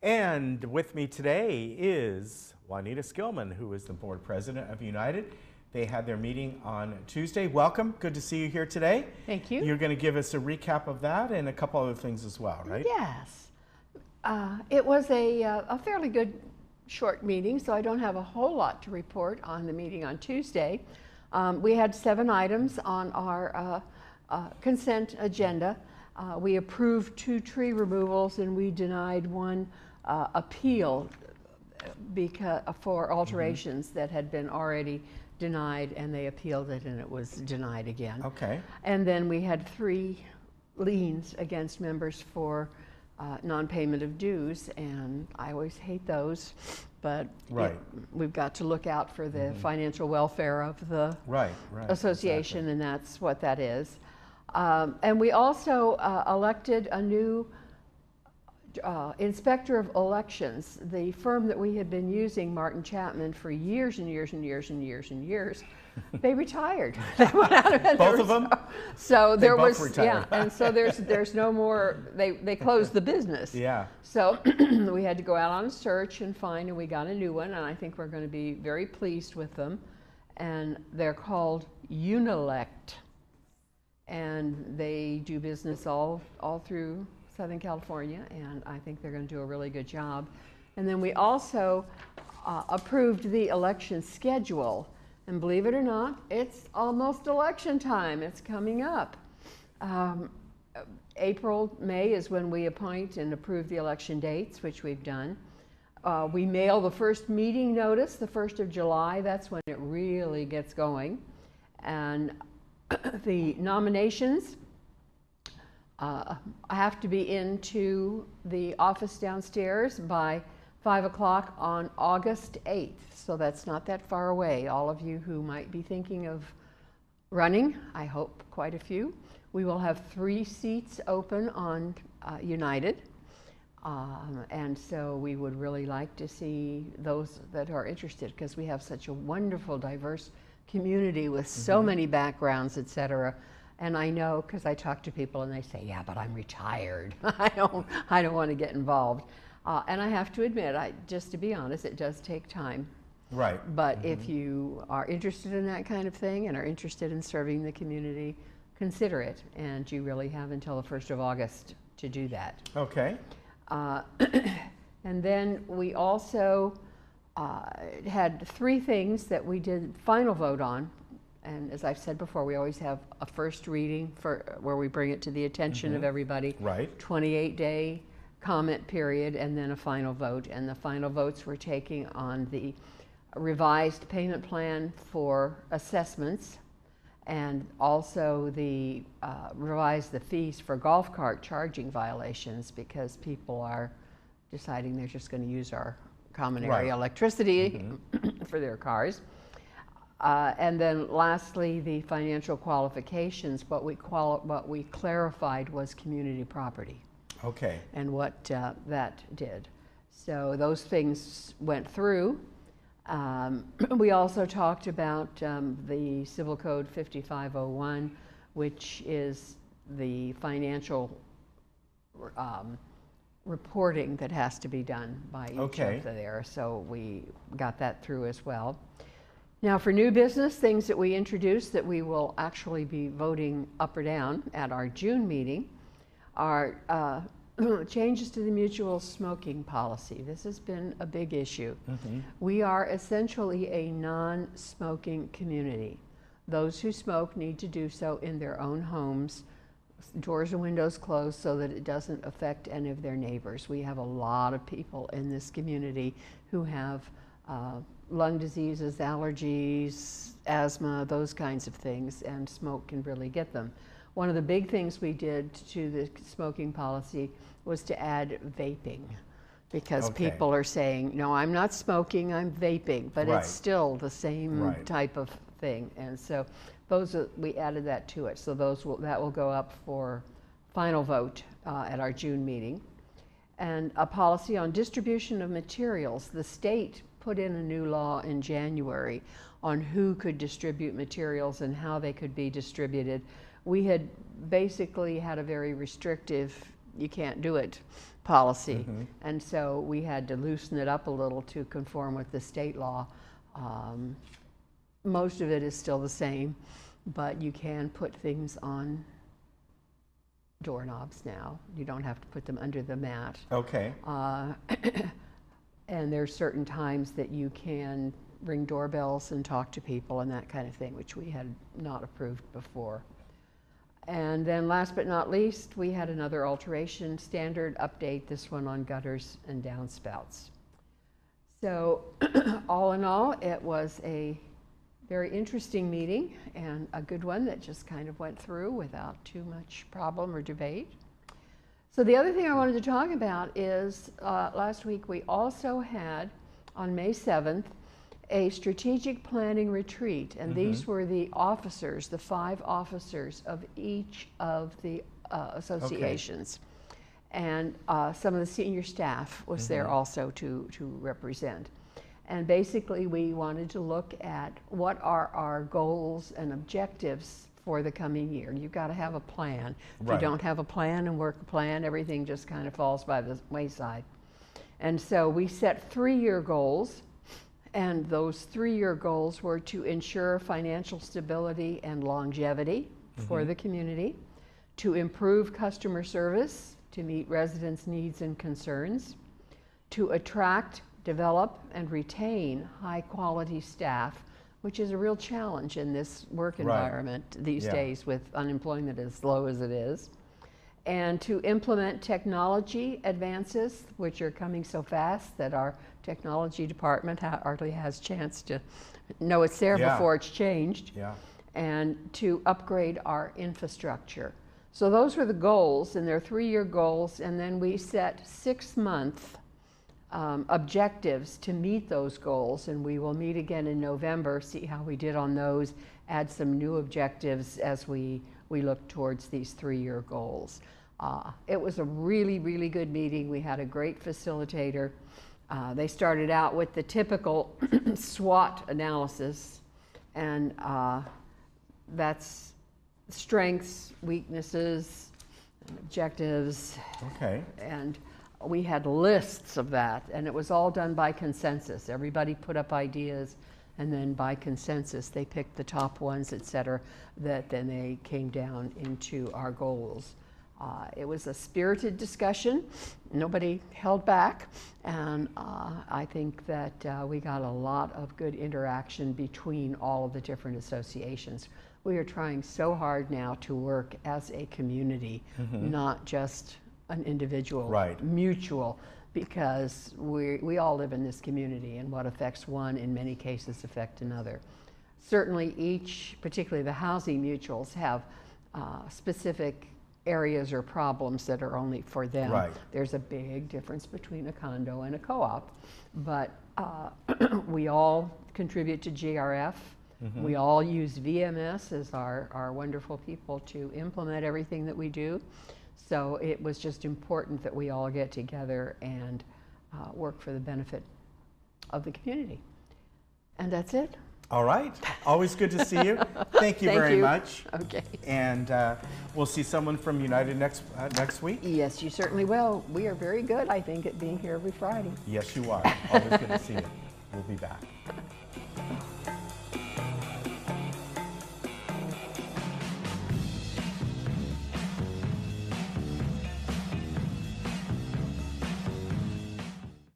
And with me today is Juanita Skillman, who is the board president of United. They had their meeting on Tuesday. Welcome. Good to see you here today. Thank you. You're going to give us a recap of that and a couple other things as well, right? Yes. It was a fairly good short meeting, so I don't have a whole lot to report on the meeting on Tuesday. We had 7 items on our consent agenda. We approved 2 tree removals and we denied 1 appeal for alterations that had been already denied, and they appealed it and it was denied again. Okay. And then we had 3 liens against members for non-payment of dues, and I always hate those, but right. We've got to look out for the financial welfare of the association, exactly. And that's what that is. And we also elected a new inspector of elections. The firm that we had been using, Martin Chapman, for years and years and years and years and years, they retired. They went out of it. Both of them? So there both was, retired. yeah, and so there's no more, they closed the business. Yeah. So we had to go out on a search and find, and we got a new one, and I think we're going to be very pleased with them. And they're called Unilect, and they do business all through Southern California, and I think they're going to do a really good job. And then we also approved the election schedule, and believe it or not, it's almost election time. It's coming up. April, May is when we appoint and approve the election dates, which we've done. We mail the first meeting notice, the 1st of July. That's when it really gets going. And the nominations have to be into the office downstairs by 5 o'clock on August 8th. So that's not that far away. All of you who might be thinking of running, I hope quite a few. We will have 3 seats open on United. And so we would really like to see those that are interested, because we have such a wonderful, diverse community with so many backgrounds, etc. And I know, because I talk to people and they say, yeah, but I'm retired. I don't want to get involved. And I have to admit, just to be honest, it does take time. Right. But if you are interested in that kind of thing and are interested in serving the community, consider it. And you really have until the 1st of August to do that. Okay. And then we also had 3 things that we did final vote on. And as I've said before, we always have a first reading where we bring it to the attention of everybody. Right. 28-day comment period, and then a final vote. And the final votes we're taking on the revised payment plan for assessments, and also the revise the fees for golf cart charging violations, because people are deciding they're just going to use our common area electricity for their cars. And then lastly, the financial qualifications. What we clarified was community property. Okay. And what that did. So those things went through. We also talked about the Civil Code 5501, which is the financial reporting that has to be done by each of there. So we got that through as well. Now, for new business, things that we introduced that we will actually be voting up or down at our June meeting are changes to the mutual smoking policy. This has been a big issue. We are essentially a non-smoking community. Those who smoke need to do so in their own homes, doors and windows closed, so that it doesn't affect any of their neighbors. We have a lot of people in this community who have lung diseases, allergies, asthma, those kinds of things, and smoke can really get them. One of the big things we did to the smoking policy was to add vaping, because people are saying, no, I'm not smoking, I'm vaping, but it's still the same type of thing. And so we added that to it. So that will go up for final vote at our June meeting. And a policy on distribution of materials. The state put in a new law in January on who could distribute materials and how they could be distributed. We had basically had a very restrictive you can't do it policy. And so we had to loosen it up a little to conform with the state law. Most of it is still the same, but you can put things on doorknobs now. You don't have to put them under the mat. Okay. And there's certain times that you can ring doorbells and talk to people and that kind of thing, which we had not approved before. And then last but not least, we had another alteration standard update, this one on gutters and downspouts. So all in all, it was a very interesting meeting and a good one that just kind of went through without too much problem or debate. So the other thing I wanted to talk about is last week we also had, on May 7th, a strategic planning retreat. And these were the officers, the 5 officers of each of the associations. Okay. And some of the senior staff was there also to represent. And basically we wanted to look at what are our goals and objectives for the coming year. You've got to have a plan. If you don't have a plan and work a plan, everything just kind of falls by the wayside. And so we set 3-year goals, and those 3-year goals were to ensure financial stability and longevity for the community, to improve customer service, to meet residents' needs and concerns, to attract, develop, and retain high-quality staff, which is a real challenge in this work environment these days with unemployment as low as it is, and to implement technology advances, which are coming so fast that our technology department hardly has a chance to know it's there before it's changed, and to upgrade our infrastructure. So those were the goals, and they're 3-year goals, and then we set 6-month objectives to meet those goals, and we will meet again in November, see how we did on those, add some new objectives as we look towards these 3-year goals. It was a really, really good meeting. We had a great facilitator. They started out with the typical SWOT analysis, and that's strengths, weaknesses, and objectives. Okay. And we had lists of that, and it was all done by consensus. Everybody put up ideas, and then by consensus they picked the top ones, etc., that then they came down into our goals. It was a spirited discussion. Nobody held back, and I think that we got a lot of good interaction between all of the different associations. We are trying so hard now to work as a community, not just an individual, mutual, because we all live in this community, and what affects one in many cases affect another. Certainly each, particularly the housing mutuals, have specific areas or problems that are only for them. There's a big difference between a condo and a co-op, but we all contribute to GRF. We all use VMS as our wonderful people to implement everything that we do. So it was just important that we all get together and work for the benefit of the community. And that's it. All right. Always good to see you. Thank you very much. Okay. And we'll see someone from United next week. Yes, you certainly will. We are very good, I think, at being here every Friday. Yes, you are. Always good to see you. We'll be back.